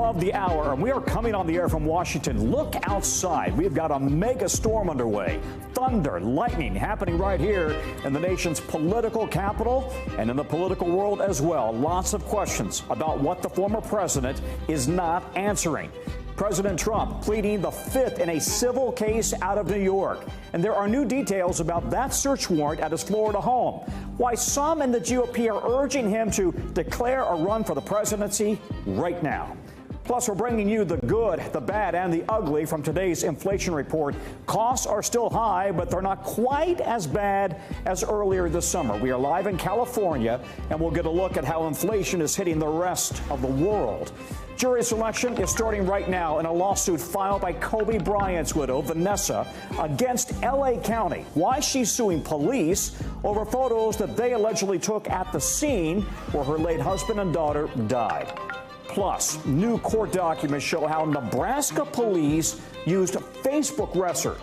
of the hour, and we are coming on the air from Washington. Look outside. We've got a mega storm underway. Thunder, lightning happening right here in the nation's political capital and in the political world as well. Lots of questions about what the former president is not answering. President Trump pleading the fifth in a civil case out of New York. And there are new details about that search warrant at his Florida home. Why some in the GOP are urging him to declare a run for the presidency right now. Plus, we're bringing you the good, the bad, and the ugly from today's inflation report. Costs are still high, but they're not quite as bad as earlier this summer. We are live in California, and we'll get a look at how inflation is hitting the rest of the world. Jury selection is starting right now in a lawsuit filed by Kobe Bryant's widow, Vanessa, against L.A. County. Why she's suing police over photos that they allegedly took at the scene where her late husband and daughter died. Plus, new court documents show how Nebraska police used Facebook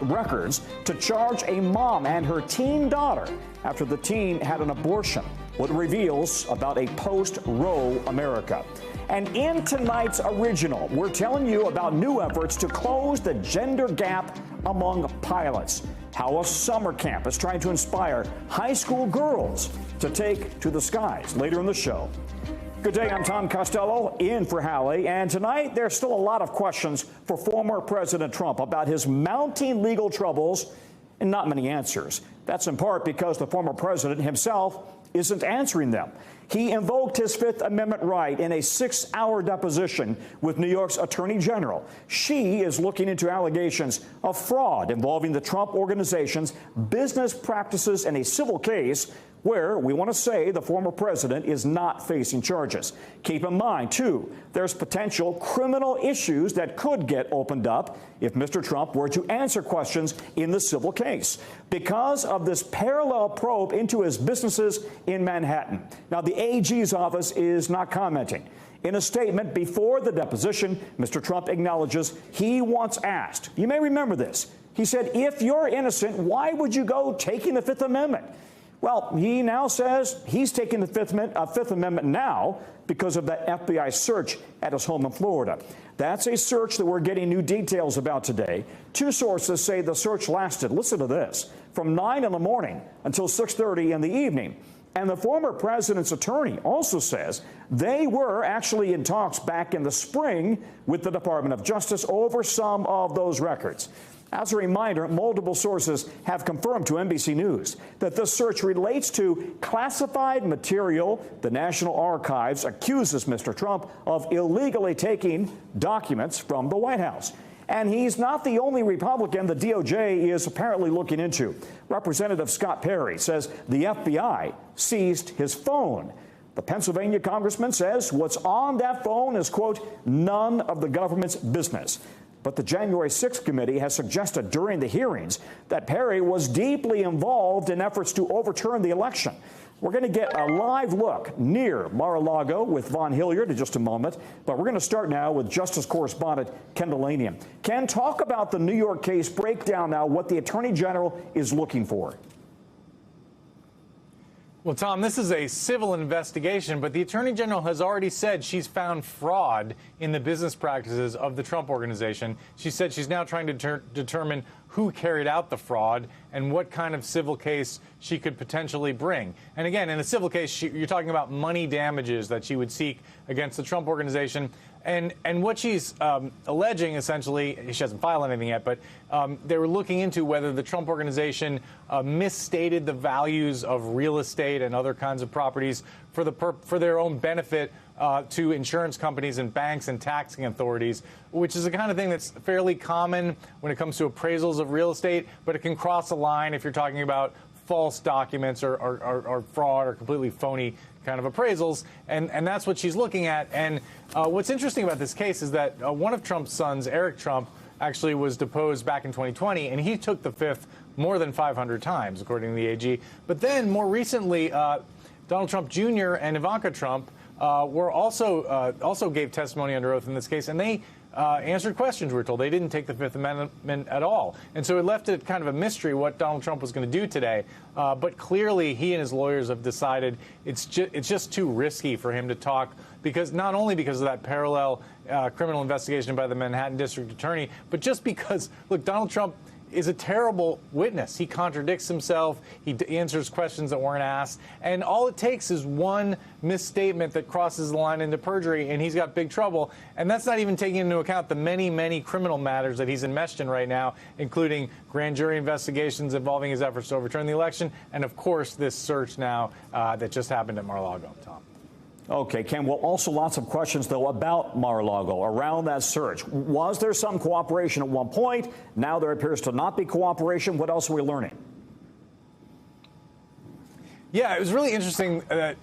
records to charge a mom and her teen daughter after the teen had an abortion. What it reveals about a post-Roe America. And in tonight's original, we're telling you about new efforts to close the gender gap among pilots. How a summer camp is trying to inspire high school girls to take to the skies. Later in the show. Good day, I'm Tom Costello, in for Hallie. And tonight, there's still a lot of questions for former President Trump about his mounting legal troubles and not many answers. That's in part because the former president himself isn't answering them. He invoked his Fifth Amendment right in a 6-hour deposition with New York's Attorney General. She is looking into allegations of fraud involving the Trump Organization's business practices in a civil case where we want to say the former president is not facing charges. Keep in mind, too, there's potential criminal issues that could get opened up if Mr. Trump were to answer questions in the civil case because of this parallel probe into his businesses in Manhattan. Now, the AG's office is not commenting. In a statement before the deposition, Mr. Trump acknowledges he once asked, you may remember this, he said, if you're innocent, why would you go taking the Fifth Amendment? Well, he now says he's taking the Fifth Amendment now because of that FBI search at his home in Florida. That's a search that we're getting new details about today. Two sources say the search lasted, listen to this, from 9 in the morning until 6:30 in the evening. And the former president's attorney also says they were actually in talks back in the spring with the Department of Justice over some of those records. As a reminder, multiple sources have confirmed to NBC News that this search relates to classified material. The National Archives accuses Mr. Trump of illegally taking documents from the White House. And he's not the only Republican the DOJ is apparently looking into. Representative Scott Perry says the FBI seized his phone. The Pennsylvania congressman says what's on that phone is, quote, none of the government's business. But the January 6th committee has suggested during the hearings that Perry was deeply involved in efforts to overturn the election. We're going to get a live look near Mar-a-Lago with Von Hilliard in just a moment, but we're going to start now with Justice correspondent Ken Delanian. Ken, talk about the New York case, break down now what the Attorney General is looking for. Well, Tom, this is a civil investigation, but the Attorney General has already said she's found fraud in the business practices of the Trump Organization. She said she's now trying to determine who carried out the fraud and what kind of civil case she could potentially bring. And again, in a civil case, you're talking about money damages that she would seek against the Trump Organization. And what she's alleging, essentially, she hasn't filed anything yet, but they were looking into whether the Trump Organization misstated the values of real estate and other kinds of properties for their own benefit to insurance companies and banks and taxing authorities, which is the kind of thing that's fairly common when it comes to appraisals of real estate, but it can cross a line if you're talking about false documents or fraud or completely phony kind of appraisals, and that's what she's looking at. And what's interesting about this case is that one of Trump's sons, Eric Trump, actually was deposed back in 2020, and he took the Fifth more than 500 times, according to the AG. But then, more recently, Donald Trump Jr. and Ivanka Trump were also gave testimony under oath in this case, and they answered questions, we're told. They didn't take the Fifth Amendment at all. And so it left it kind of a mystery what Donald Trump was going to do today. But clearly he and his lawyers have decided it's just too risky for him to talk, because not only because of that parallel criminal investigation by the Manhattan District Attorney, but just because, look, Donald Trump is a terrible witness. He contradicts himself. He answers questions that weren't asked. And all it takes is one misstatement that crosses the line into perjury, and he's got big trouble. And that's not even taking into account the many, many criminal matters that he's enmeshed in right now, including grand jury investigations involving his efforts to overturn the election, and, of course, this search now that just happened at Mar-a-Lago. Tom. Okay, Ken, well, also lots of questions, though, about Mar-a-Lago, around that search. Was there some cooperation at one point? Now there appears to not be cooperation. What else are we learning? Yeah, it was really interesting that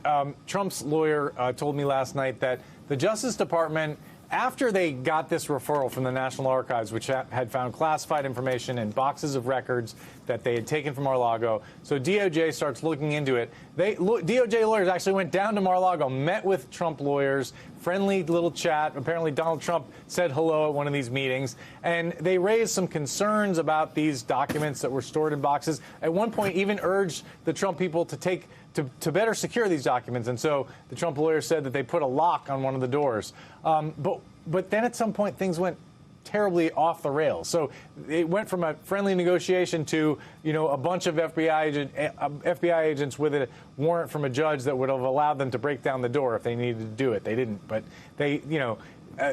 Trump's lawyer told me last night that the Justice Department, after they got this referral from the National Archives, which had found classified information in boxes of records that they had taken from Mar-a-Lago, so DOJ starts looking into it. DOJ lawyers actually went down to Mar-a-Lago, met with Trump lawyers, friendly little chat. Apparently Donald Trump said hello at one of these meetings, and they raised some concerns about these documents that were stored in boxes. At one point, even urged the Trump people to better secure these documents. And so the Trump lawyer said that they put a lock on one of the doors. But then at some point, things went terribly off the rails. So it went from a friendly negotiation to, a bunch of FBI agents with a warrant from a judge that would have allowed them to break down the door if they needed to do it. They didn't. But they,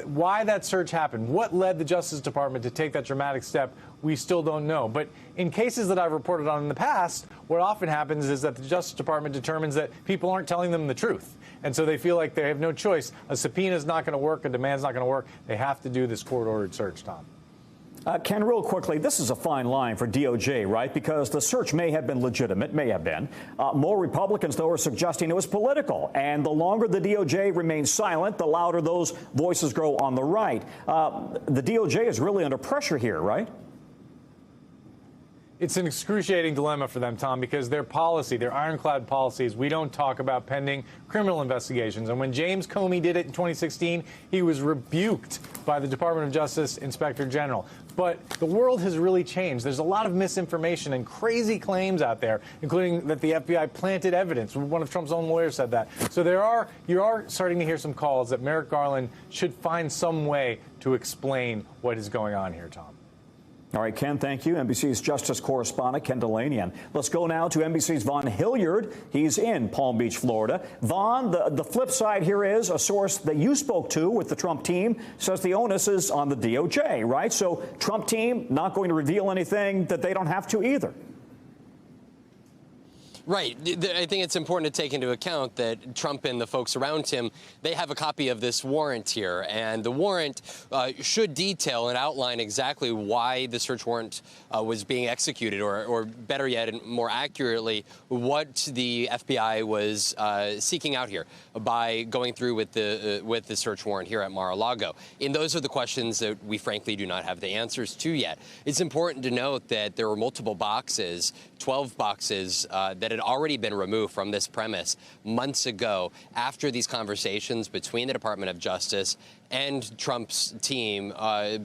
why that search happened, what led the Justice Department to take that dramatic step, we still don't know. But in cases that I've reported on in the past, what often happens is that the Justice Department determines that people aren't telling them the truth. And so they feel like they have no choice. A subpoena is not going to work. A demand's not going to work. They have to do this court-ordered search, Tom. Ken, real quickly, this is a fine line for DOJ, right? Because the search may have been legitimate, may have been. More Republicans, though, are suggesting it was political. And the longer the DOJ remains silent, the louder those voices grow on the right. The DOJ is really under pressure here, right? It's an excruciating dilemma for them, Tom, because their policy, their ironclad policy is we don't talk about pending criminal investigations. And when James Comey did it in 2016, he was rebuked by the Department of Justice Inspector General. But the world has really changed. There's a lot of misinformation and crazy claims out there, including that the FBI planted evidence. One of Trump's own lawyers said that. So you are starting to hear some calls that Merrick Garland should find some way to explain what is going on here, Tom. All right, Ken, thank you. NBC's Justice correspondent, Ken Delanian. Let's go now to NBC's Vaughn Hilliard. He's in Palm Beach, Florida. Vaughn, the flip side here is a source that you spoke to with the Trump team says the onus is on the DOJ, right? So Trump team not going to reveal anything that they don't have to either. Right. I think it's important to take into account that Trump and the folks around him, they have a copy of this warrant here. And the warrant should detail and outline exactly why the search warrant was being executed, or better yet, and more accurately, what the FBI was seeking out here by going through with the search warrant here at Mar-a-Lago. And those are the questions that we frankly do not have the answers to yet. It's important to note that there were multiple boxes, 12 boxes, that had already been removed from this premise months ago after these conversations between the Department of Justice and Trump's team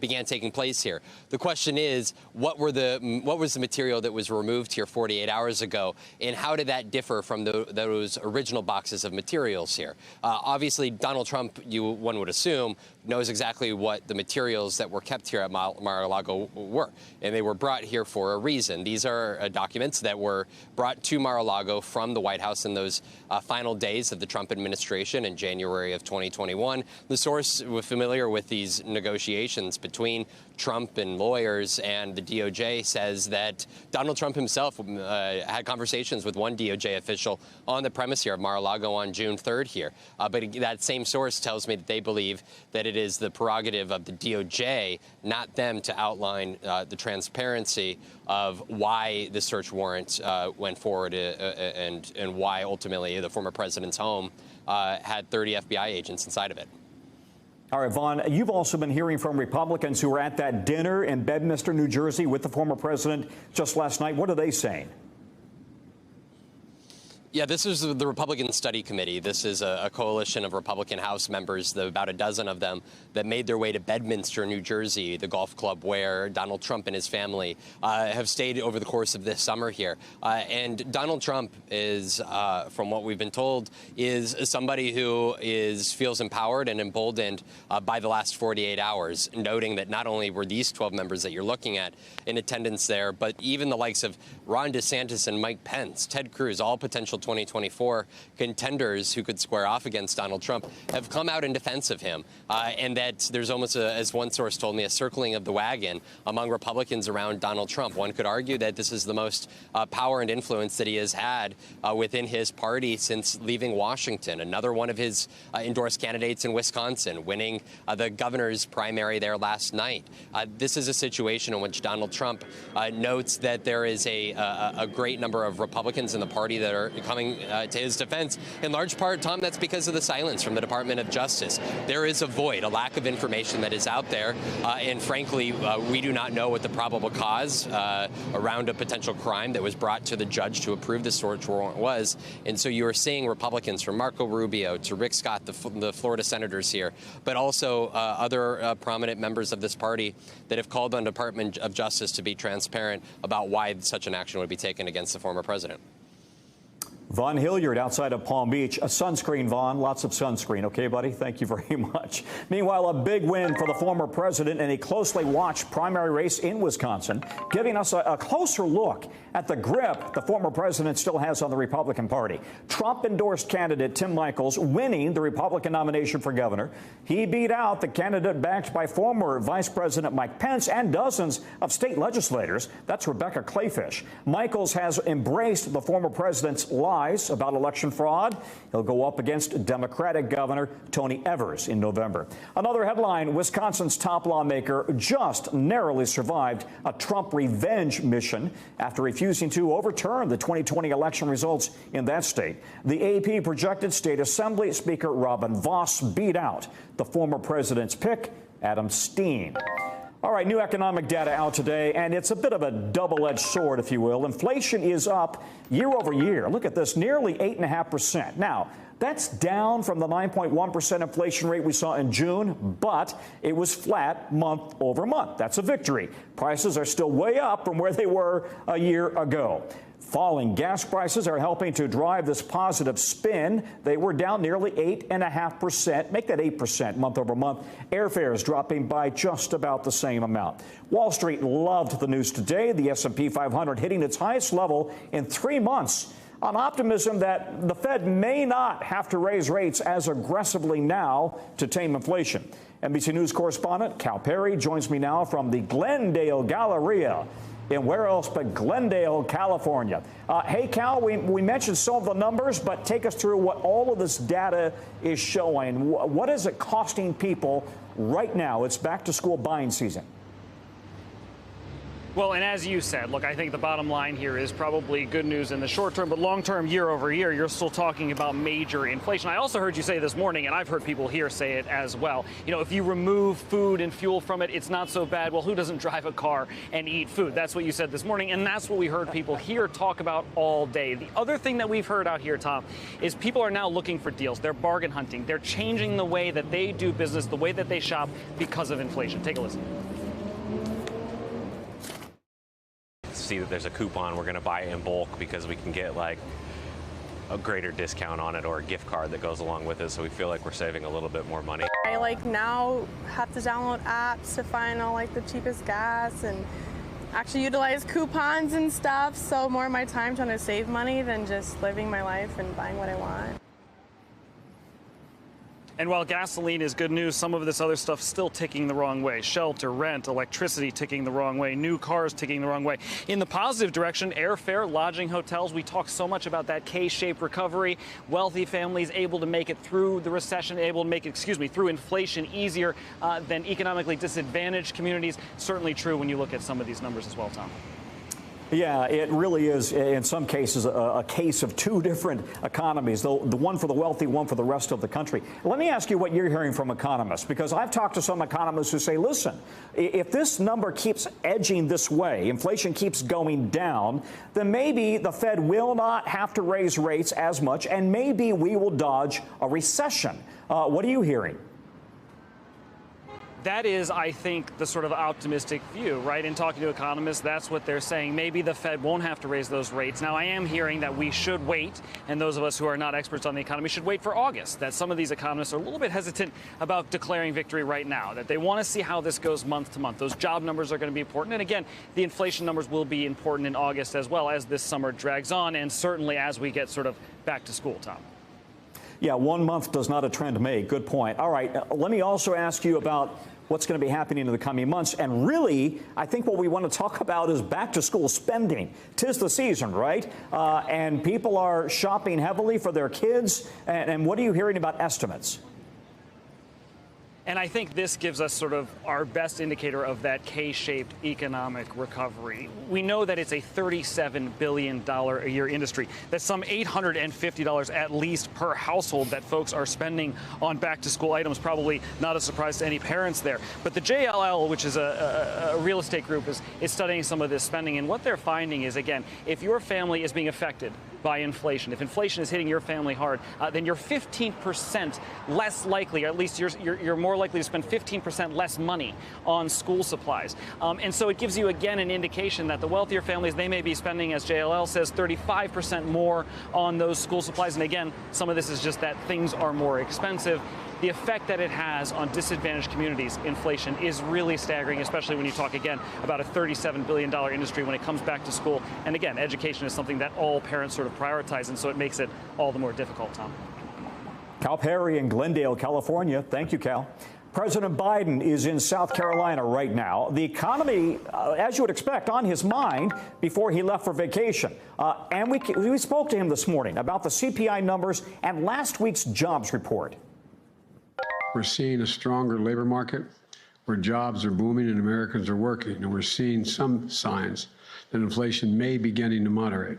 began taking place here. The question is, what was the material that was removed here 48 hours ago, and how did that differ from those original boxes of materials here? Obviously, Donald Trump, one would assume, knows exactly what the materials that were kept here at Mar-a-Lago were, and they were brought here for a reason. These are documents that were brought to Mar-a-Lago from the White House in those final days of the Trump administration in January of 2021. The source was familiar with these negotiations between Trump and lawyers, and the DOJ says that Donald Trump himself had conversations with one DOJ official on the premise here at Mar-a-Lago on June 3rd here. But that same source tells me that they believe that it is the prerogative of the DOJ, not them, to outline the transparency of why the search warrant went forward and why ultimately the former president's home had 30 FBI agents inside of it. All right, Vaughn, you've also been hearing from Republicans who were at that dinner in Bedminster, New Jersey with the former president just last night. What are they saying? Yeah, this is the Republican Study Committee. This is a coalition of Republican House members, about a dozen of them, that made their way to Bedminster, New Jersey, the golf club where Donald Trump and his family have stayed over the course of this summer here. And Donald Trump is, from what we've been told, is somebody who feels empowered and emboldened by the last 48 hours, noting that not only were these 12 members that you're looking at in attendance there, but even the likes of Ron DeSantis and Mike Pence, Ted Cruz, all potential 2024 contenders who could square off against Donald Trump, have come out in defense of him. And that there's almost, as one source told me, a circling of the wagon among Republicans around Donald Trump. One could argue that this is the most power and influence that he has had within his party since leaving Washington. Another one of his endorsed candidates in Wisconsin, winning the governor's primary there last night. This is a situation in which Donald Trump notes that there is a great number of Republicans in the party that are coming to his defense. In large part, Tom, that's because of the silence from the Department of Justice. There is a void, a lack of information that is out there. And frankly, we do not know what the probable cause around a potential crime that was brought to the judge to approve the search warrant was. And so you are seeing Republicans from Marco Rubio to Rick Scott, the Florida senators here, but also other prominent members of this party that have called on the Department of Justice to be transparent about why such an action would be taken against the former president. Vaughn Hilliard outside of Palm Beach. A sunscreen, Vaughn. Lots of sunscreen. Okay, buddy? Thank you very much. Meanwhile, a big win for the former president in a closely watched primary race in Wisconsin, giving us a closer look at the grip the former president still has on the Republican Party. Trump-endorsed candidate Tim Michels winning the Republican nomination for governor. He beat out the candidate backed by former Vice President Mike Pence and dozens of state legislators. That's Rebecca Clayfish. Michels has embraced the former president's lies about election fraud. He'll go up against Democratic Governor Tony Evers in November. Another headline, Wisconsin's top lawmaker just narrowly survived a Trump revenge mission after refusing to overturn the 2020 election results in that state. The AP projected State Assembly Speaker Robin Vos beat out the former president's pick, Adam Steen. All right, new economic data out today, and it's a bit of a double-edged sword, if you will. Inflation is up year over year. Look at this, nearly 8.5%. Now, that's down from the 9.1% inflation rate we saw in June, but it was flat month over month. That's a victory. Prices are still way up from where they were a year ago. Falling gas prices are helping to drive this positive spin. They were down nearly 8.5%. Make that 8% month over month. Airfares dropping by just about the same amount. Wall Street loved the news today. The S&P 500 hitting its highest level in 3 months on optimism that the Fed may not have to raise rates as aggressively now to tame inflation. NBC News correspondent Cal Perry joins me now from the Glendale Galleria in where else but Glendale, California. Hey, Cal, we mentioned some of the numbers, but take us through what all of this data is showing. What is it costing people right now? It's back to school buying season. Well, and as you said, look, I think the bottom line here is probably good news in the short term, but long term, year over year, you're still talking about major inflation. I also heard you say this morning, and I've heard people here say it as well, you know, if you remove food and fuel from it, it's not so bad. Well, who doesn't drive a car and eat food? That's what you said this morning, and that's what we heard people here talk about all day. The other thing that we've heard out here, Tom, is people are now looking for deals. They're bargain hunting. They're changing the way that they do business, the way that they shop because of inflation. Take a listen. See that there's a coupon, we're going to buy it in bulk because we can get like a greater discount on it or a gift card that goes along with it, so we feel like we're saving a little bit more money. I now have to download apps to find all the cheapest gas and actually utilize coupons and stuff, so more of my time trying to save money than just living my life and buying what I want. And while gasoline is good news, some of this other stuff still ticking the wrong way. Shelter, rent, electricity ticking the wrong way, new cars ticking the wrong way. In the positive direction, airfare, lodging, hotels, we talk so much about that K-shaped recovery. Wealthy families able to make it through the recession, able to make it, through inflation easier than economically disadvantaged communities. Certainly true when you look at some of these numbers as well, Tom. Yeah, it really is, in some cases, a case of two different economies, the one for the wealthy, one for the rest of the country. Let me ask you what you're hearing from economists, because I've talked to some economists who say, listen, if this number keeps edging this way, inflation keeps going down, then maybe the Fed will not have to raise rates as much, and maybe we will dodge a recession. What are you hearing? That is, I think, the sort of optimistic view, right? In talking to economists, that's what they're saying. Maybe the Fed won't have to raise those rates. Now, I am hearing that we should wait, and those of us who are not experts on the economy should wait for August, that some of these economists are a little bit hesitant about declaring victory right now, that they want to see how this goes month to month. Those job numbers are going to be important. And again, the inflation numbers will be important in August as well as this summer drags on, and certainly as we get sort of back to school, Tom. Yeah, 1 month does not a trend make. Good point. All right, let me also ask you about what's going to be happening in the coming months. And really, I think what we want to talk about is back to school spending. 'Tis the season, right? And people are shopping heavily for their kids. And what are you hearing about estimates? And I think this gives us sort of our best indicator of that K-shaped economic recovery. We know that it's a $37 billion a year industry. That's some $850 at least per household that folks are spending on back-to-school items. Probably not a surprise to any parents there. But the JLL, which is a real estate group, is studying some of this spending. And what they're finding is, again, if your family is being affected by inflation, if inflation is hitting your family hard, then you're 15% less likely, or at least you're more likely to spend 15% less money on school supplies. And so it gives you, again, an indication that the wealthier families, they may be spending, as JLL says, 35% more on those school supplies. And again, some of this is just that things are more expensive. The effect that it has on disadvantaged communities, inflation, is really staggering, especially when you talk, again, about a $37 billion industry when it comes back to school. And again, education is something that all parents sort of prioritize, and so it makes it all the more difficult, Tom. Cal Perry in Glendale, California. Thank you, Cal. President Biden is in South Carolina right now. The economy, as you would expect, on his mind before he left for vacation. And we spoke to him this morning about the CPI numbers and last week's jobs report. We're seeing a stronger labor market where jobs are booming and Americans are working. And we're seeing some signs that inflation may be beginning to moderate.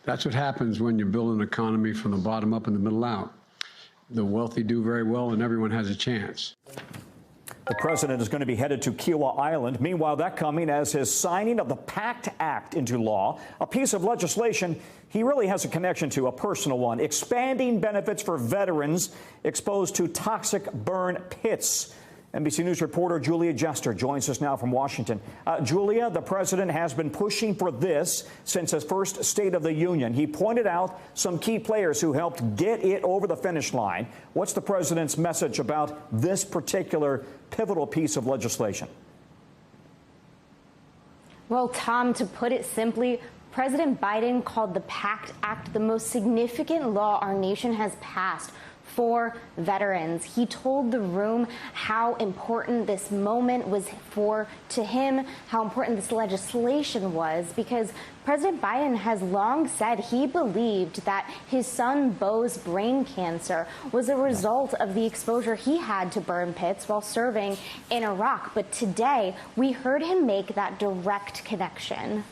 That's what happens when you build an economy from the bottom up and the middle out. The wealthy do very well and everyone has a chance. The president is going to be headed to Kiowa Island. Meanwhile, that coming as his signing of the PACT Act into law, a piece of legislation he really has a connection to, a personal one, expanding benefits for veterans exposed to toxic burn pits. NBC News reporter Julia Jester joins us now from Washington. Julia, the president has been pushing for this since his first State of the Union. He pointed out some key players who helped get it over the finish line. What's the president's message about this particular pivotal piece of legislation? Well, Tom, to put it simply, President Biden called the PACT Act the most significant law our nation has passed for veterans. He told the room how important this moment was to him, how important this legislation was, because President Biden has long said he believed that his son Beau's brain cancer was a result of the exposure he had to burn pits while serving in Iraq. But today, we heard him make that direct connection.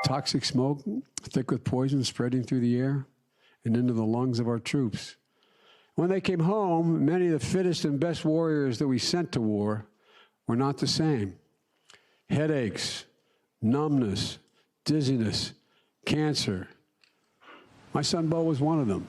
Toxic smoke, thick with poison spreading through the air and into the lungs of our troops. When they came home, many of the fittest and best warriors that we sent to war were not the same. Headaches, numbness, dizziness, cancer. My son Beau was one of them.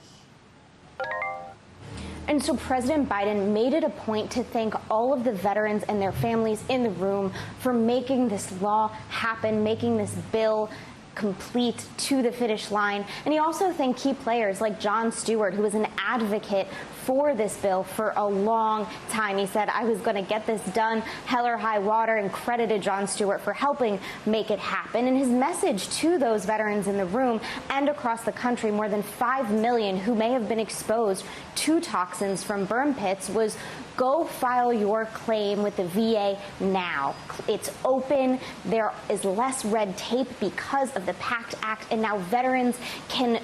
And so President Biden made it a point to thank all of the veterans and their families in the room for making this law happen, making this bill complete to the finish line. And he also thanked key players like Jon Stewart, who was an advocate for this bill for a long time. He said, I was going to get this done, hell or high water, and credited Jon Stewart for helping make it happen. And his message to those veterans in the room and across the country, more than 5 million who may have been exposed to toxins from burn pits, was go file your claim with the VA now. It's open. There is less red tape because of the PACT Act, and now veterans can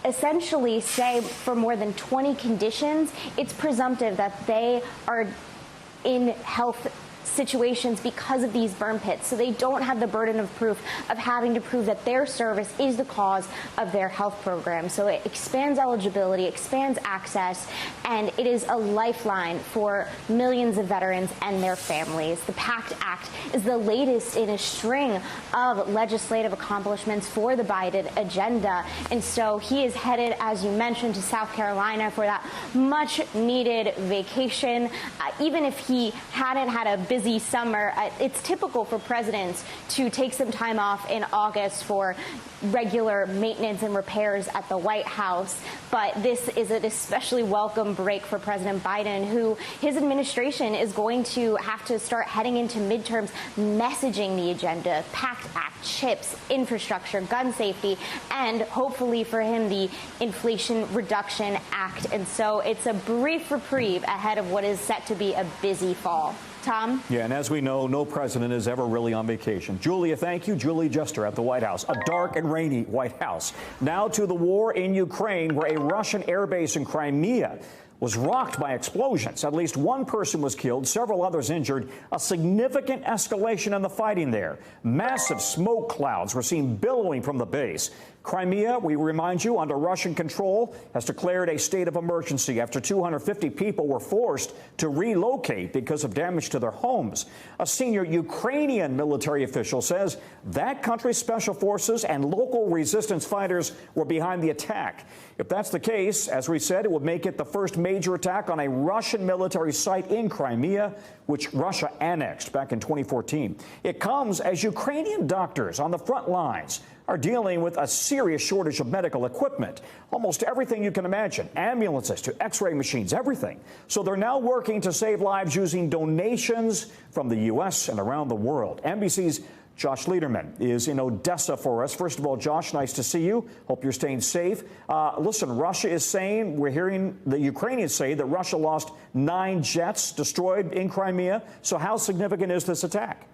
essentially say for more than 20 conditions, it's presumptive that they are in health situations because of these burn pits. So they don't have the burden of proof of having to prove that their service is the cause of their health program. So it expands eligibility, expands access, and it is a lifeline for millions of veterans and their families. The PACT Act is the latest in a string of legislative accomplishments for the Biden agenda. And so he is headed, as you mentioned, to South Carolina for that much needed vacation. Even if he hadn't had a busy summer, it's typical for presidents to take some time off in August for regular maintenance and repairs at the White House. But this is an especially welcome break for President Biden, who his administration is going to have to start heading into midterms messaging the agenda: PACT Act, CHIPS, infrastructure, gun safety, and hopefully for him, the Inflation Reduction Act. And so it's a brief reprieve ahead of what is set to be a busy fall. Tom? Yeah, and as we know, no president is ever really on vacation. Julia, thank you. Julie Jester at the White House. A dark and rainy White House. Now to the war in Ukraine, where a Russian airbase in Crimea was rocked by explosions. At least one person was killed, several others injured. A significant escalation in the fighting there. Massive smoke clouds were seen billowing from the base. Crimea, we remind you, under Russian control, has declared a state of emergency after 250 people were forced to relocate because of damage to their homes. A senior Ukrainian military official says that country's special forces and local resistance fighters were behind the attack. If that's the case, as we said, it would make it the first major attack on a Russian military site in Crimea, which Russia annexed back in 2014. It comes as Ukrainian doctors on the front lines are dealing with a serious shortage of medical equipment. Almost everything you can imagine, ambulances to x-ray machines, everything. So they're now working to save lives using donations from the U.S. and around the world. NBC's Josh Lederman is in Odessa for us. First of all, Josh, nice to see you. Hope you're staying safe. Listen, Russia is saying, we're hearing the Ukrainians say that Russia lost 9 jets destroyed in Crimea. So how significant is this attack?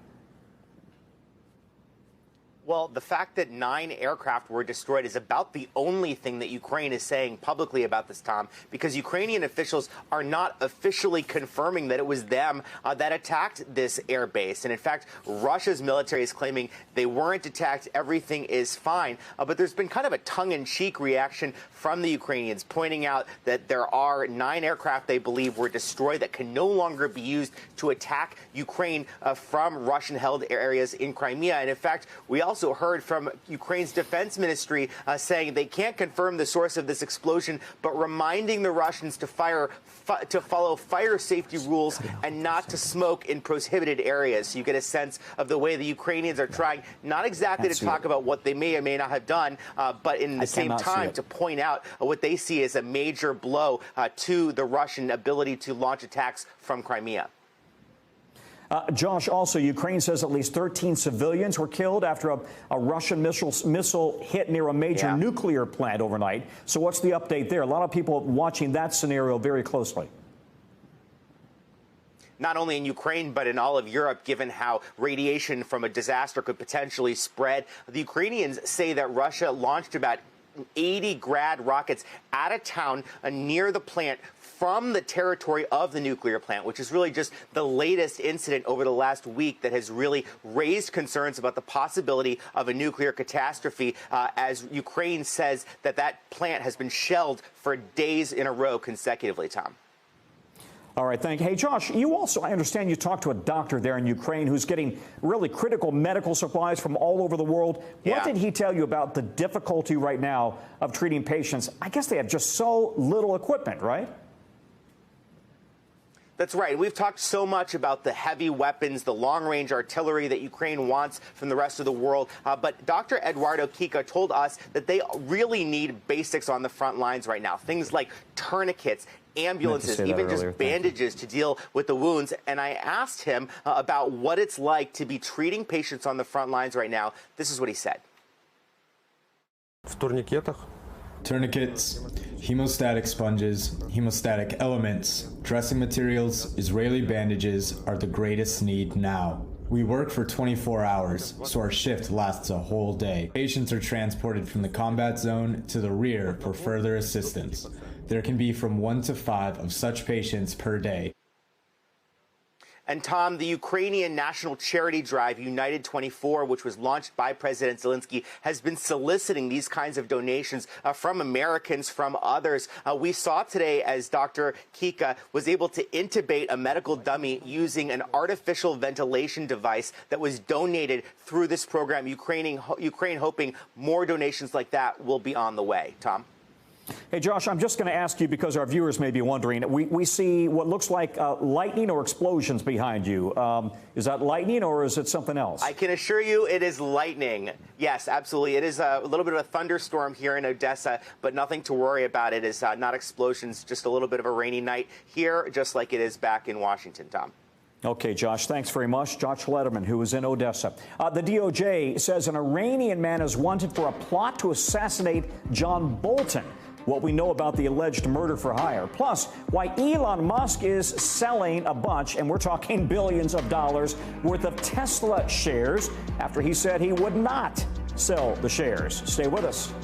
Well, the fact that 9 aircraft were destroyed is about the only thing that Ukraine is saying publicly about this, Tom, because Ukrainian officials are not officially confirming that it was them that attacked this air base. And in fact, Russia's military is claiming they weren't attacked. Everything is fine. But there's been kind of a tongue-in-cheek reaction from the Ukrainians, pointing out that there are 9 aircraft they believe were destroyed that can no longer be used to attack Ukraine from Russian-held areas in Crimea. And in fact, we also heard from Ukraine's defense ministry saying they can't confirm the source of this explosion, but reminding the Russians to follow fire safety rules and not to smoke in prohibited areas. So you get a sense of the way the Ukrainians are trying not exactly to talk about what they may or may not have done, but in the same time to point out what they see as a major blow to the Russian ability to launch attacks from Crimea. Josh, also, Ukraine says at least 13 civilians were killed after a Russian missile hit near a major nuclear plant overnight. So what's the update there? A lot of people watching that scenario very closely. Not only in Ukraine, but in all of Europe, given how radiation from a disaster could potentially spread. The Ukrainians say that Russia launched about 80 Grad rockets at a town near the plant from the territory of the nuclear plant, which is really just the latest incident over the last week that has really raised concerns about the possibility of a nuclear catastrophe, as Ukraine says that plant has been shelled for days in a row consecutively, Tom. All right, thank you. Hey, Josh, you also, I understand you talked to a doctor there in Ukraine who's getting really critical medical supplies from all over the world. What did he tell you about the difficulty right now of treating patients? I guess they have just so little equipment, right? That's right. We've talked so much about the heavy weapons, the long-range artillery that Ukraine wants from the rest of the world. But Dr. Eduardo Kika told us that they really need basics on the front lines right now. Things like tourniquets, ambulances, even just bandages to deal with the wounds. And I asked him about what it's like to be treating patients on the front lines right now. This is what he said. Tourniquets, hemostatic sponges, hemostatic elements, dressing materials, Israeli bandages are the greatest need now. We work for 24 hours, so our shift lasts a whole day. Patients are transported from the combat zone to the rear for further assistance. There can be from 1 to 5 of such patients per day. And Tom, the Ukrainian national charity drive, United 24, which was launched by President Zelensky, has been soliciting these kinds of donations from Americans, from others. We saw today as Dr. Kika was able to intubate a medical dummy using an artificial ventilation device that was donated through this program. Ukraine hoping more donations like that will be on the way. Tom? Hey, Josh, I'm just going to ask you because our viewers may be wondering. We see what looks like lightning or explosions behind you. Is that lightning or is it something else? I can assure you it is lightning. Yes, absolutely. It is a little bit of a thunderstorm here in Odessa, but nothing to worry about. It is not explosions, just a little bit of a rainy night here, just like it is back in Washington, Tom. Okay, Josh, thanks very much. Josh Letterman, who is in Odessa. The DOJ says an Iranian man is wanted for a plot to assassinate John Bolton. What we know about the alleged murder for hire, plus why Elon Musk is selling a bunch, and we're talking billions of dollars worth of Tesla shares after he said he would not sell the shares. Stay with us.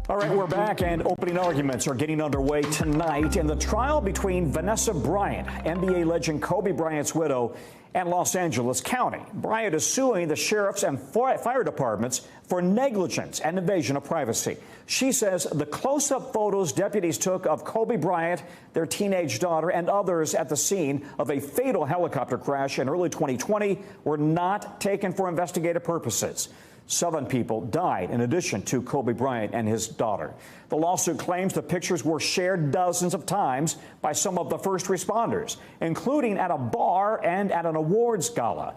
All right, we're back, and opening arguments are getting underway tonight in the trial between Vanessa Bryant, NBA legend Kobe Bryant's widow, and Los Angeles County. Bryant is suing the sheriffs and fire departments for negligence and invasion of privacy. She says the close-up photos deputies took of Kobe Bryant, their teenage daughter, and others at the scene of a fatal helicopter crash in early 2020 were not taken for investigative purposes. 7 people died in addition to Kobe Bryant and his daughter. The lawsuit claims the pictures were shared dozens of times by some of the first responders, including at a bar and at an awards gala.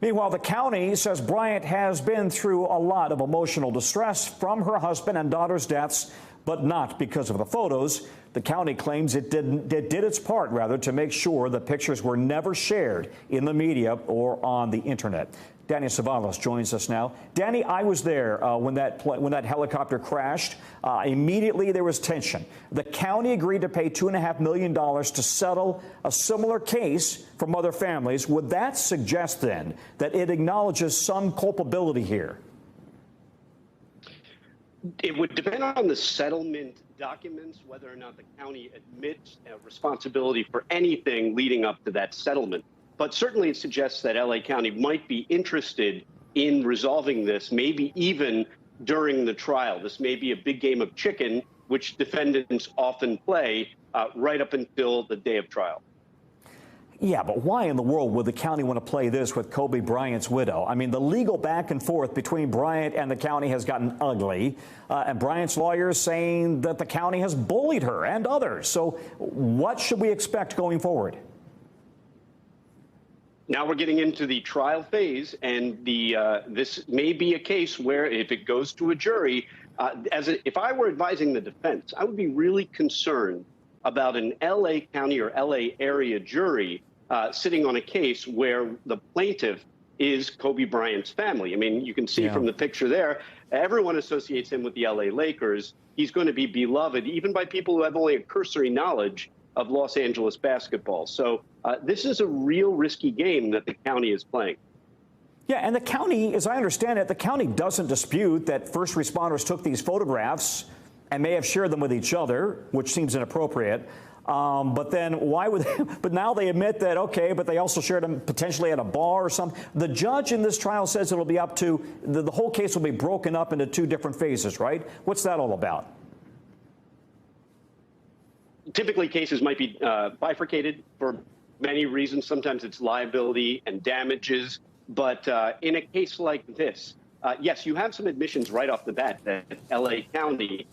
Meanwhile, the county says Bryant has been through a lot of emotional distress from her husband and daughter's deaths, but not because of the photos. The county claims it did its part, rather, to make sure the pictures were never shared in the media or on the internet. Danny Savalas joins us now. Danny, I was there when that helicopter crashed. Immediately there was tension. The county agreed to pay $2.5 million to settle a similar case from other families. Would that suggest then that it acknowledges some culpability here? It would depend on the settlement documents, whether or not the county admits responsibility for anything leading up to that settlement. But certainly it suggests that LA County might be interested in resolving this, maybe even during the trial. This may be a big game of chicken, which defendants often play right up until the day of trial. Yeah, but why in the world would the county want to play this with Kobe Bryant's widow? I mean, the legal back and forth between Bryant and the county has gotten ugly, and Bryant's lawyers saying that the county has bullied her and others. So what should we expect going forward? Now we're getting into the trial phase, and this may be a case where if it goes to a jury, if I were advising the defense, I would be really concerned about an LA County or LA area jury sitting on a case where the plaintiff is Kobe Bryant's family. I mean, you can see from the picture there, everyone associates him with the LA Lakers. He's going to be beloved even by people who have only a cursory knowledge of Los Angeles basketball. So this is a real risky game that the county is playing. Yeah, and the county, as I understand it, the county doesn't dispute that first responders took these photographs and may have shared them with each other, which seems inappropriate. But then why would they, but now they admit that, okay, but they also shared them potentially at a bar or something. The judge in this trial says it'll be up to, the whole case will be broken up into 2 different phases, right? What's that all about? Typically, cases might be bifurcated for many reasons. Sometimes it's liability and damages. But in a case like this, yes, you have some admissions right off the bat that LA County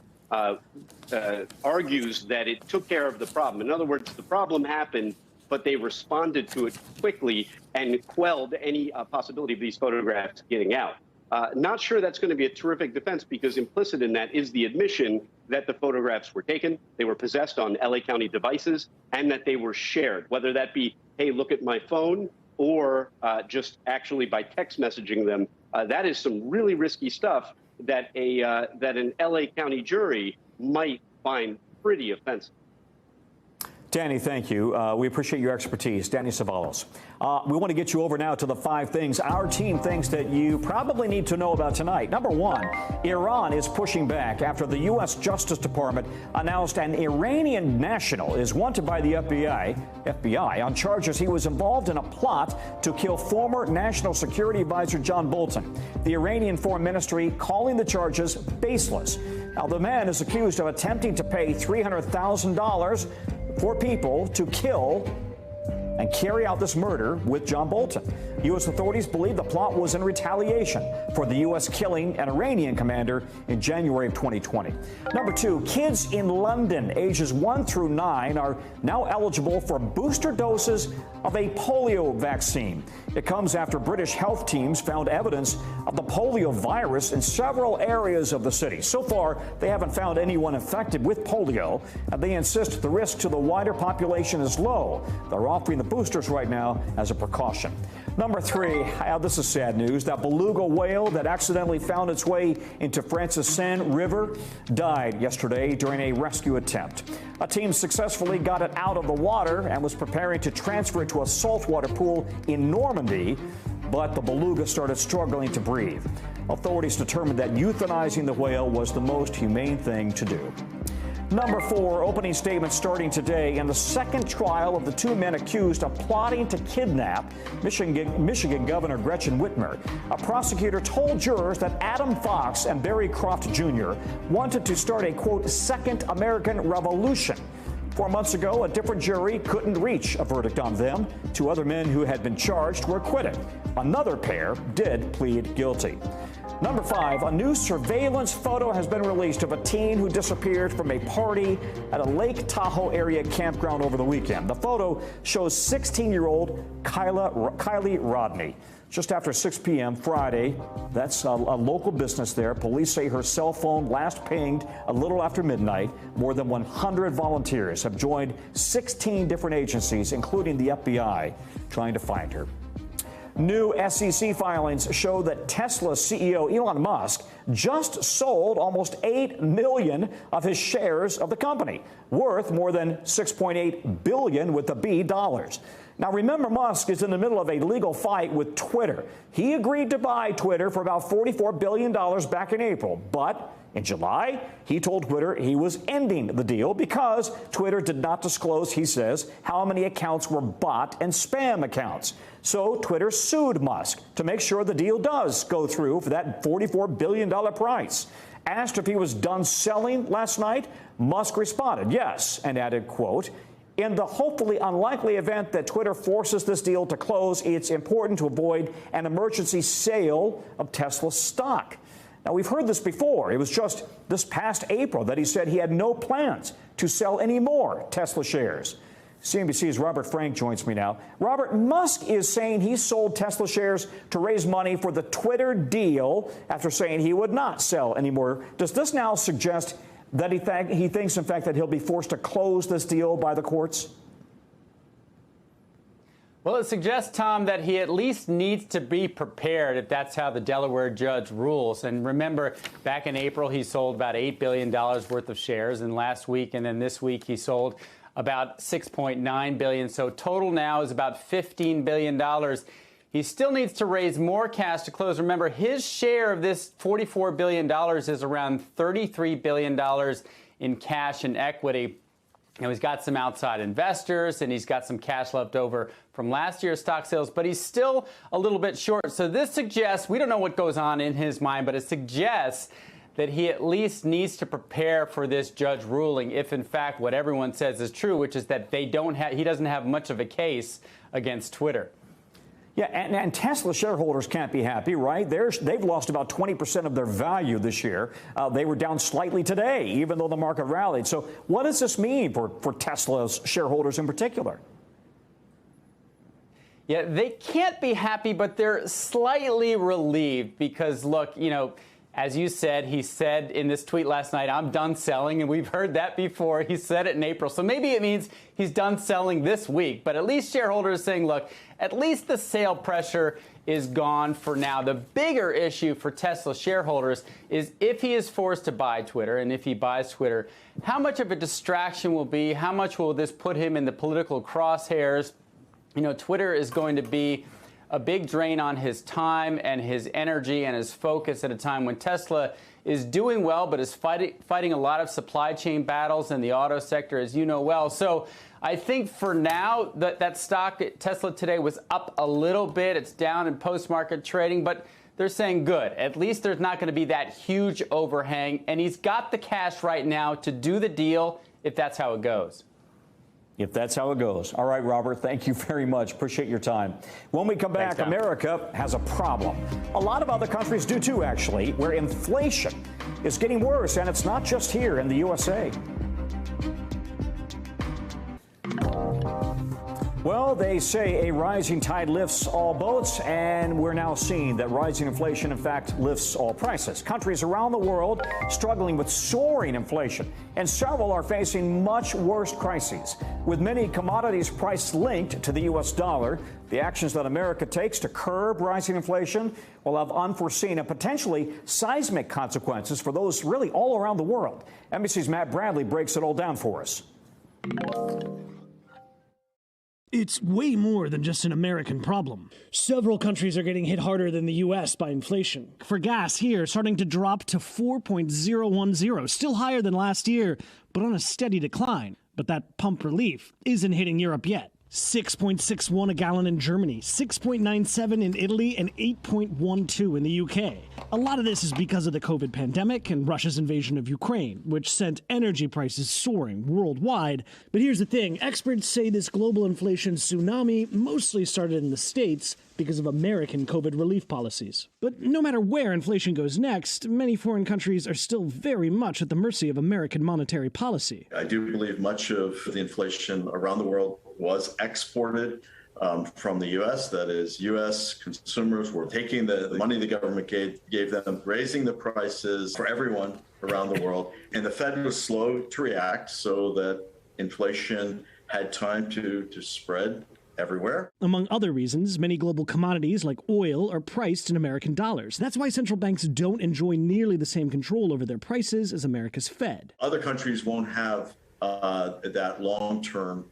argues that it took care of the problem. In other words, the problem happened, but they responded to it quickly and quelled any possibility of these photographs getting out. Not sure that's going to be a terrific defense, because implicit in that is the admission that the photographs were taken, they were possessed on LA County devices, and that they were shared, whether that be, hey, look at my phone, or just actually by text messaging them. That is some really risky stuff that an LA County jury might find pretty offensive. Danny, thank you. We appreciate your expertise. Danny Savalos. We want to get you over now to the 5 things our team thinks that you probably need to know about tonight. Number 1, Iran is pushing back after the U.S. Justice Department announced an Iranian national is wanted by the FBI on charges he was involved in a plot to kill former National Security Advisor John Bolton. The Iranian Foreign Ministry calling the charges baseless. Now, the man is accused of attempting to pay $300,000 for people to kill and carry out this murder with John Bolton. U.S. authorities believe the plot was in retaliation for the U.S. killing an Iranian commander in January of 2020. Number 2, kids in London ages 1 through 9 are now eligible for booster doses of a polio vaccine. It comes after British health teams found evidence of the polio virus in several areas of the city. So far, they haven't found anyone infected with polio, and they insist the risk to the wider population is low. They're offering the boosters right now as a precaution. Number 3, this is sad news. That beluga whale that accidentally found its way into Francis Seine River died yesterday during a rescue attempt. A team successfully got it out of the water and was preparing to transfer it to a saltwater pool in Normandy, but the beluga started struggling to breathe. Authorities determined that euthanizing the whale was the most humane thing to do. Number 4, opening statements starting today in the second trial of the 2 men accused of plotting to kidnap Michigan Governor Gretchen Whitmer. A prosecutor told jurors that Adam Fox and Barry Croft Jr. wanted to start a, quote, second American revolution. 4 months ago, a different jury couldn't reach a verdict on them. 2 other men who had been charged were acquitted. Another pair did plead guilty. Number 5, a new surveillance photo has been released of a teen who disappeared from a party at a Lake Tahoe area campground over the weekend. The photo shows 16-year-old Kylie Rodney. Just after 6 p.m. Friday, that's a local business there. Police say her cell phone last pinged a little after midnight. More than 100 volunteers have joined 16 different agencies, including the FBI, trying to find her. New SEC filings show that Tesla's CEO Elon Musk just sold almost 8 million of his shares of the company, worth more than $6.8 billion with the B dollars. Now, remember, Musk is in the middle of a legal fight with Twitter. He agreed to buy Twitter for about $44 billion back in April, but in July, he told Twitter he was ending the deal because Twitter did not disclose, he says, how many accounts were bot and spam accounts. So Twitter sued Musk to make sure the deal does go through for that $44 billion price. Asked if he was done selling last night, Musk responded yes and added, quote, in the hopefully unlikely event that Twitter forces this deal to close, it's important to avoid an emergency sale of Tesla stock. Now, we've heard this before. It was just this past April that he said he had no plans to sell any more Tesla shares. CNBC's Robert Frank joins me now. Robert, Musk is saying he sold Tesla shares to raise money for the Twitter deal after saying he would not sell anymore. Does this now suggest that he thinks, in fact, that he'll be forced to close this deal by the courts? Well, it suggests, Tom, that he at least needs to be prepared if that's how the Delaware judge rules. And remember, back in April, he sold about $8 billion worth of shares. And last week and then this week, he sold about $6.9 billion. So total now is about $15 billion. He still needs to raise more cash to close. Remember, his share of this $44 billion is around $33 billion in cash and equity. You know, he's got some outside investors and he's got some cash left over from last year's stock sales, but he's still a little bit short. So this suggests, we don't know what goes on in his mind, but it suggests that he at least needs to prepare for this judge ruling if, in fact, what everyone says is true, which is that he doesn't have much of a case against Twitter. Yeah, and Tesla shareholders can't be happy, right? They've lost about 20% of their value this year. They were down slightly today, even though the market rallied. So what does this mean for Tesla's shareholders in particular? Yeah, they can't be happy, but they're slightly relieved because, look, you know, As you said, he said in this tweet last night, I'm done selling, and we've heard that before. He said it in April. So maybe it means he's done selling this week. But at least shareholders are saying, look, at least the sale pressure is gone for now. The bigger issue for Tesla shareholders is if he is forced to buy Twitter, and if he buys Twitter, how much of a distraction will be? How much will this put him in the political crosshairs? You know, Twitter is going to be a big drain on his time and his energy and his focus at a time when Tesla is doing well, but is fighting a lot of supply chain battles in the auto sector, as you know well. So I think for now, that stock at Tesla today was up a little bit. It's down in post-market trading, but they're saying good. At least there's not going to be that huge overhang, and he's got the cash right now to do the deal if that's how it goes. If that's how it goes. All right, Robert, thank you very much. Appreciate your time. When we come back, Thanks, America has a problem. A lot of other countries do too, actually, where inflation is getting worse, and it's not just here in the USA. Well, they say a rising tide lifts all boats, and we're now seeing that rising inflation, in fact, lifts all prices. Countries around the world struggling with soaring inflation, and several are facing much worse crises. With many commodities price linked to the U.S. dollar, the actions that America takes to curb rising inflation will have unforeseen and potentially seismic consequences for those really all around the world. NBC's Matt Bradley breaks it all down for us. It's way more than just an American problem. Several countries are getting hit harder than the U.S. by inflation. For gas here, starting to drop to 4.010, still higher than last year, but on a steady decline. But that pump relief isn't hitting Europe yet. 6.61 a gallon in Germany, 6.97 in Italy, and 8.12 in the UK. A lot of this is because of the COVID pandemic and Russia's invasion of Ukraine, which sent energy prices soaring worldwide. But here's the thing, experts say this global inflation tsunami mostly started in the States because of American COVID relief policies. But no matter where inflation goes next, many foreign countries are still very much at the mercy of American monetary policy. I do believe much of the inflation around the world was exported from the U.S. That is, U.S. consumers were taking the money the government gave them, raising the prices for everyone around the world. And the Fed was slow to react so that inflation had time to spread everywhere. Among other reasons, many global commodities like oil are priced in American dollars. That's why central banks don't enjoy nearly the same control over their prices as America's Fed. Other countries won't have that long-term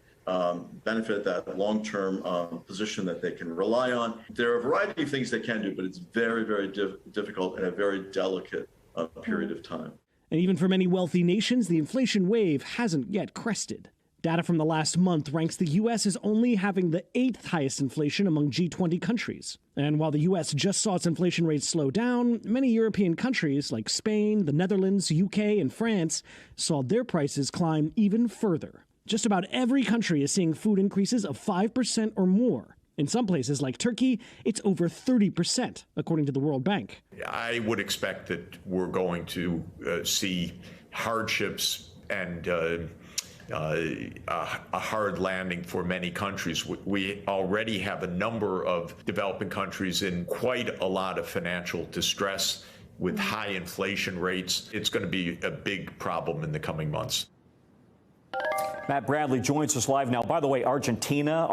benefit, that long-term position that they can rely on. There are a variety of things they can do, but it's very, very difficult and a very delicate period of time. And even for many wealthy nations, the inflation wave hasn't yet crested. Data from the last month ranks the U.S. as only having the 8th highest inflation among G20 countries. And while the U.S. just saw its inflation rate slow down, many European countries like Spain, the Netherlands, UK, and France saw their prices climb even further. Just about every country is seeing food increases of 5% or more. In some places like Turkey, it's over 30%, according to the World Bank. I would expect that we're going to see hardships and a hard landing for many countries. We already have a number of developing countries in quite a lot of financial distress with high inflation rates. It's going to be a big problem in the coming months. Matt Bradley joins us live now. By the way, Argentina,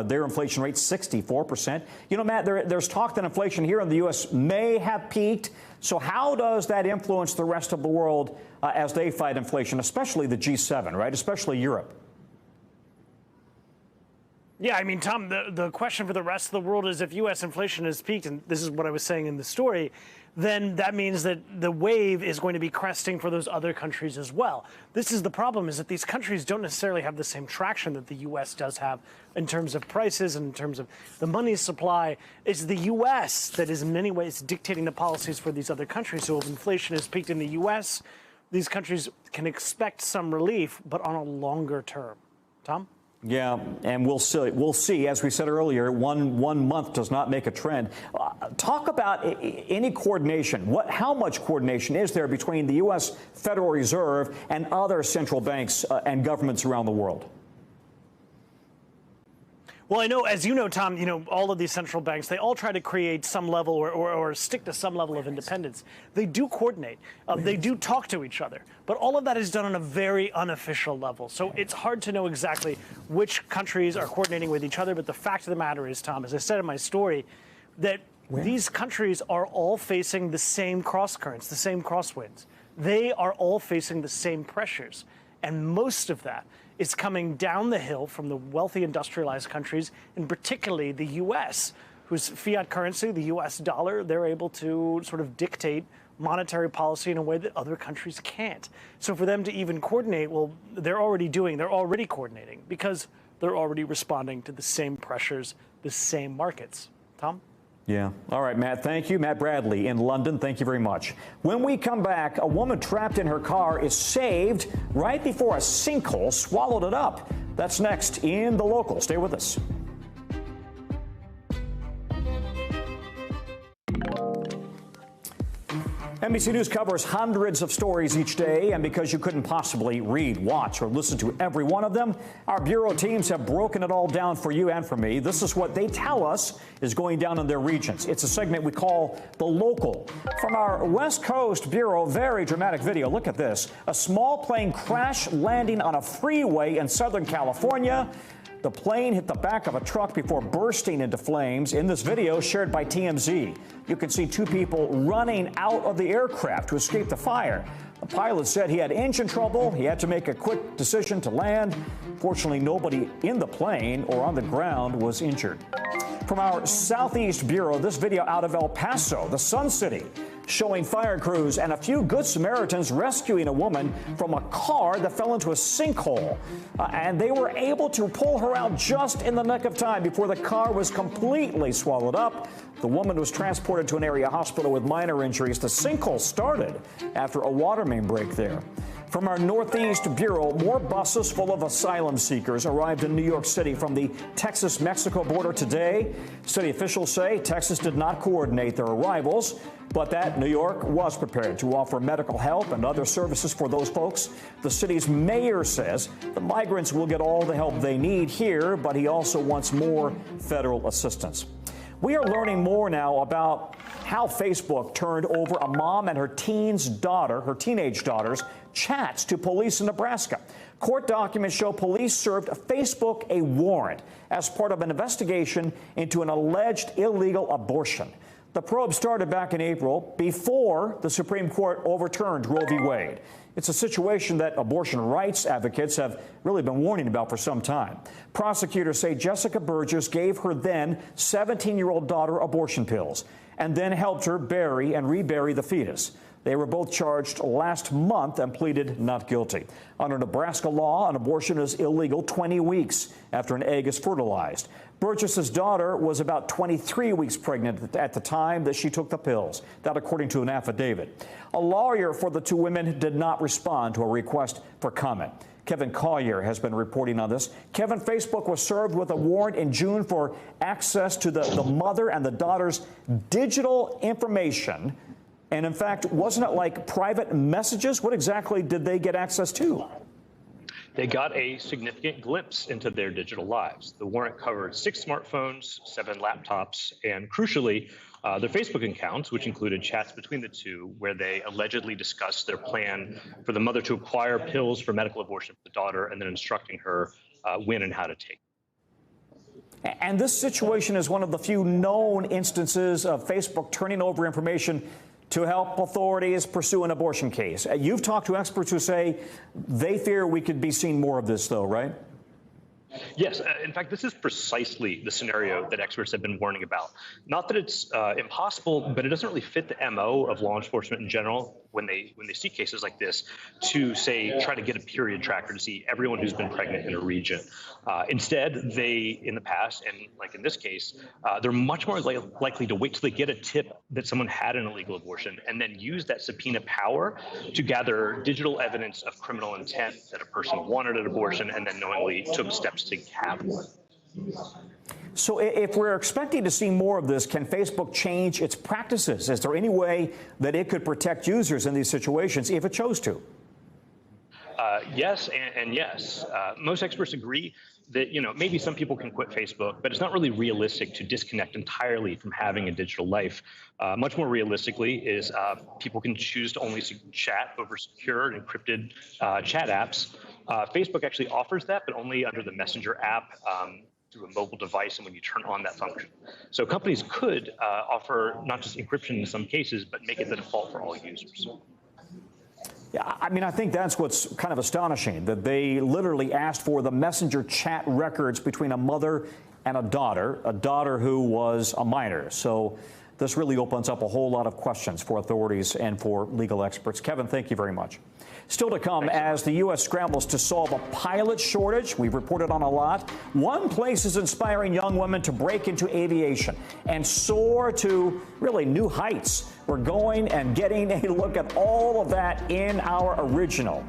their inflation rate 64%. You know, Matt, there's talk that inflation here in the U.S. may have peaked. So how does that influence the rest of the world as they fight inflation, especially the G7, right? Especially Europe? Yeah, I mean, Tom, the question for the rest of the world is if U.S. inflation has peaked, and this is what I was saying in the story, then that means that the wave is going to be cresting for those other countries as well. This is the problem, is that these countries don't necessarily have the same traction that the U.S. does have in terms of prices and in terms of the money supply. It's the U.S. that is in many ways dictating the policies for these other countries. So if inflation has peaked in the U.S., these countries can expect some relief, but on a longer term. Tom? Yeah, and we'll see. As we said earlier, one month does not make a trend. Talk about any coordination. How much coordination is there between the U.S. Federal Reserve and other central banks and governments around the world? Well, I know, as you know, Tom, all of these central banks, they all try to create some level or stick to some level of independence. They do coordinate. They do talk to each other. But all of that is done on a very unofficial level. So it's hard to know exactly which countries are coordinating with each other. But the fact of the matter is, Tom, as I said in my story, that these countries are all facing the same cross currents, the same crosswinds. They are all facing the same pressures. And most of that is coming down the hill from the wealthy industrialized countries, and particularly the U.S., whose fiat currency, the U.S. dollar, they're able to sort of dictate monetary policy in a way that other countries can't. So for them to even coordinate, well, they're already coordinating because they're already responding to the same pressures, the same markets. Tom? Yeah. All right, Matt, thank you. Matt Bradley in London, thank you very much. When we come back, a woman trapped in her car is saved right before a sinkhole swallowed it up. That's next in The Local. Stay with us. NBC News covers hundreds of stories each day, and because you couldn't possibly read, watch, or listen to every one of them, our bureau teams have broken it all down for you and for me. This is what they tell us is going down in their regions. It's a segment we call The Local. From our West Coast bureau, very dramatic video. Look at this. A small plane crash landing on a freeway in Southern California. The plane hit the back of a truck before bursting into flames. In this video shared by TMZ, you can see two people running out of the aircraft to escape the fire. The pilot said he had engine trouble. He had to make a quick decision to land. Fortunately, nobody in the plane or on the ground was injured. From our Southeast Bureau, this video out of El Paso, the Sun City, showing fire crews and a few Good Samaritans rescuing a woman from a car that fell into a sinkhole. And they were able to pull her out just in the nick of time before the car was completely swallowed up. The woman was transported to an area hospital with minor injuries. The sinkhole started after a water main break there. From our Northeast Bureau, more buses full of asylum seekers arrived in New York City from the Texas-Mexico border today. City officials say Texas did not coordinate their arrivals, but that New York was prepared to offer medical help and other services for those folks. The city's mayor says the migrants will get all the help they need here, but he also wants more federal assistance. We are learning more now about how Facebook turned over a mom and her teenage daughter's chats to police in Nebraska. Court documents show police served Facebook a warrant as part of an investigation into an alleged illegal abortion. The probe started back in April before the Supreme Court overturned Roe v. Wade. It's a situation that abortion rights advocates have really been warning about for some time. Prosecutors say Jessica Burgess gave her then 17-year-old daughter abortion pills and then helped her bury and rebury the fetus. They were both charged last month and pleaded not guilty. Under Nebraska law, an abortion is illegal 20 weeks after an egg is fertilized. Burgess's daughter was about 23 weeks pregnant at the time that she took the pills, that according to an affidavit. A lawyer for the two women did not respond to a request for comment. Kevin Collier has been reporting on this. Kevin, Facebook was served with a warrant in June for access to the mother and the daughter's digital information. And in fact, wasn't it like private messages? What exactly did they get access to? They got a significant glimpse into their digital lives. The warrant covered 6 smartphones, 7 laptops, and crucially, their Facebook accounts, which included chats between the two, where they allegedly discussed their plan for the mother to acquire pills for medical abortion for the daughter and then instructing her when and how to take. And this situation is one of the few known instances of Facebook turning over information to help authorities pursue an abortion case. You've talked to experts who say they fear we could be seeing more of this, though, right? Yes. In fact, this is precisely the scenario that experts have been warning about. Not that it's impossible, but it doesn't really fit the MO of law enforcement in general when they see cases like this to, say, try to get a period tracker to see everyone who's been pregnant in a region. Instead, they, in the past, and like in this case, they're much more likely to wait till they get a tip that someone had an illegal abortion and then use that subpoena power to gather digital evidence of criminal intent that a person wanted an abortion and then knowingly took steps to have one. So if we're expecting to see more of this, can Facebook change its practices? Is there any way that it could protect users in these situations if it chose to? Yes and yes. Most experts agree that, maybe some people can quit Facebook, but it's not really realistic to disconnect entirely from having a digital life. Much more realistically is people can choose to only chat over secure and encrypted chat apps. Facebook actually offers that, but only under the Messenger app through a mobile device and when you turn on that function. So companies could offer not just encryption in some cases, but make it the default for all users. Yeah, I mean, I think that's what's kind of astonishing, that they literally asked for the Messenger chat records between a mother and a daughter who was a minor. So this really opens up a whole lot of questions for authorities and for legal experts. Kevin, thank you very much. Still to come, as the U.S. scrambles to solve a pilot shortage, we've reported on a lot. One place is inspiring young women to break into aviation and soar to really new heights. We're going and getting a look at all of that in our original.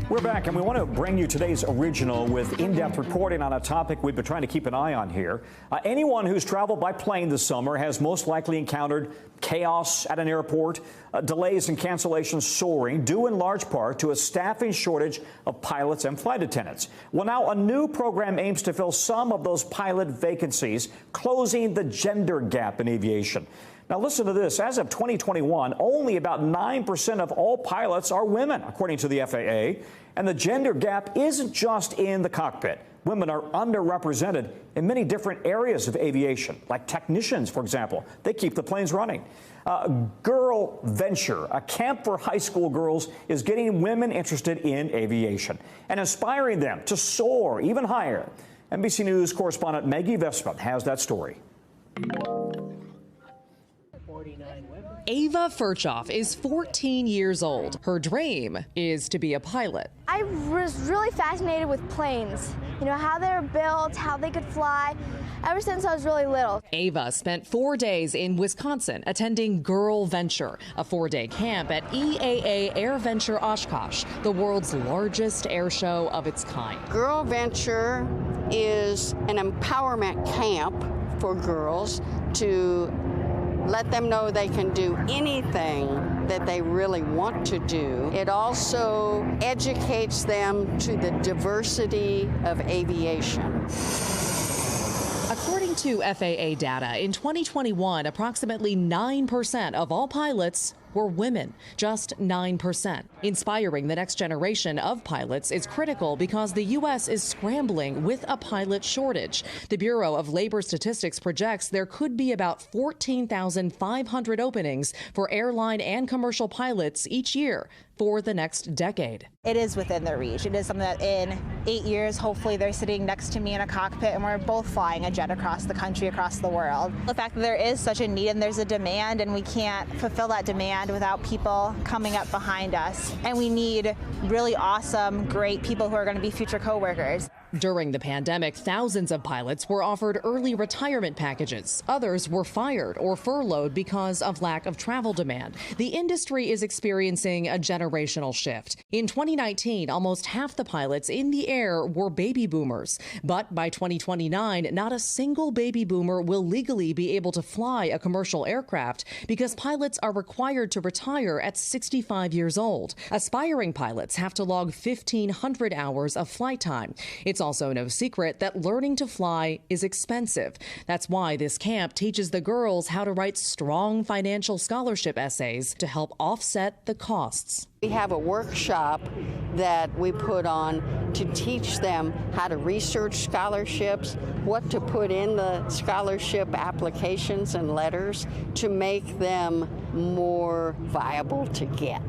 We're back, and we want to bring you today's original with in-depth reporting on a topic we've been trying to keep an eye on here. Anyone who's traveled by plane this summer has most likely encountered chaos at an airport, delays and cancellations soaring, due in large part to a staffing shortage of pilots and flight attendants. Well, now a new program aims to fill some of those pilot vacancies, closing the gender gap in aviation. Now, listen to this. As of 2021, only about 9% of all pilots are women, according to the FAA. And the gender gap isn't just in the cockpit. Women are underrepresented in many different areas of aviation, like technicians, for example. They keep the planes running. Girl Venture, a camp for high school girls, is getting women interested in aviation and inspiring them to soar even higher. NBC News correspondent Maggie Vespa has that story. Ava Furchoff is 14 years old. Her dream is to be a pilot. I was really fascinated with planes, how they were built, how they could fly, ever since I was really little. Ava spent 4 days in Wisconsin attending Girl Venture, a 4-day camp at EAA Air Venture Oshkosh, the world's largest air show of its kind. Girl Venture is an empowerment camp for girls to let them know they can do anything that they really want to do. It also educates them to the diversity of aviation. According to FAA data, in 2021, approximately 9% of all pilots were women, just 9%. Inspiring the next generation of pilots is critical because the U.S. is scrambling with a pilot shortage. The Bureau of Labor Statistics projects there could be about 14,500 openings for airline and commercial pilots each year for the next decade. It is within their reach. It is something that in 8 years, hopefully they're sitting next to me in a cockpit and we're both flying a jet across the country, across the world. The fact that there is such a need and there's a demand and we can't fulfill that demand without people coming up behind us. And we need really awesome, great people who are going to be future co-workers. During the pandemic, thousands of pilots were offered early retirement packages. Others were fired or furloughed because of lack of travel demand. The industry is experiencing a generational shift. In 2019, almost half the pilots in the air were baby boomers. But by 2029, not a single baby boomer will legally be able to fly a commercial aircraft because pilots are required to retire at 65 years old. Aspiring pilots have to log 1,500 hours of flight time. It's also no secret that learning to fly is expensive. That's why this camp teaches the girls how to write strong financial scholarship essays to help offset the costs. We have a workshop that we put on to teach them how to research scholarships, what to put in the scholarship applications and letters to make them more viable to get.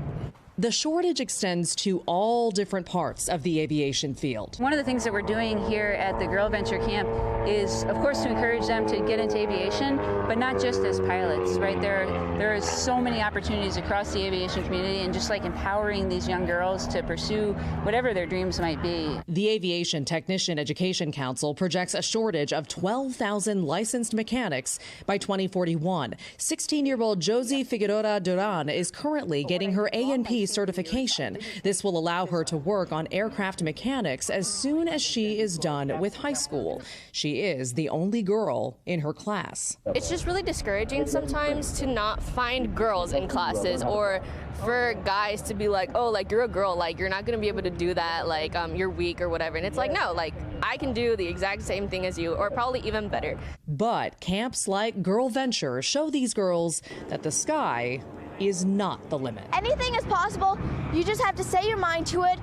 The shortage extends to all different parts of the aviation field. One of the things that we're doing here at the Girl Venture Camp is, of course, to encourage them to get into aviation, but not just as pilots, right? There is so many opportunities across the aviation community, and just like empowering these young girls to pursue whatever their dreams might be. The Aviation Technician Education Council projects a shortage of 12,000 licensed mechanics by 2041. 16-year-old Josie Figueroa Duran is currently getting her A&P certification. This will allow her to work on aircraft mechanics as soon as she is done with high school. She is the only girl in her class. It's just really discouraging sometimes to not find girls in classes, or for guys to be like, oh, like, you're a girl, like, you're not going to be able to do that, like, you're weak or whatever. And it's like, no, like, I can do the exact same thing as you, or probably even better. But camps like Girl Venture show these girls that the sky is not the limit. Anything is possible. You just have to say your mind to it,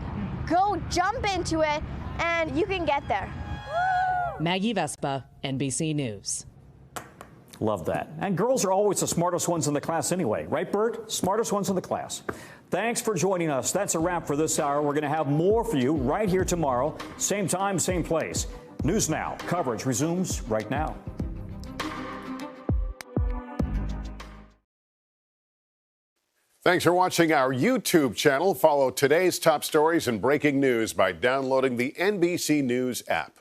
go jump into it, and you can get there. Maggie Vespa, NBC News. Love that. And girls are always the smartest ones in the class anyway. Right, Bert? Smartest ones in the class. Thanks for joining us. That's a wrap for this hour. We're going to have more for you right here tomorrow. Same time, same place. News Now. Coverage resumes right now. Thanks for watching our YouTube channel. Follow today's top stories and breaking news by downloading the NBC News app.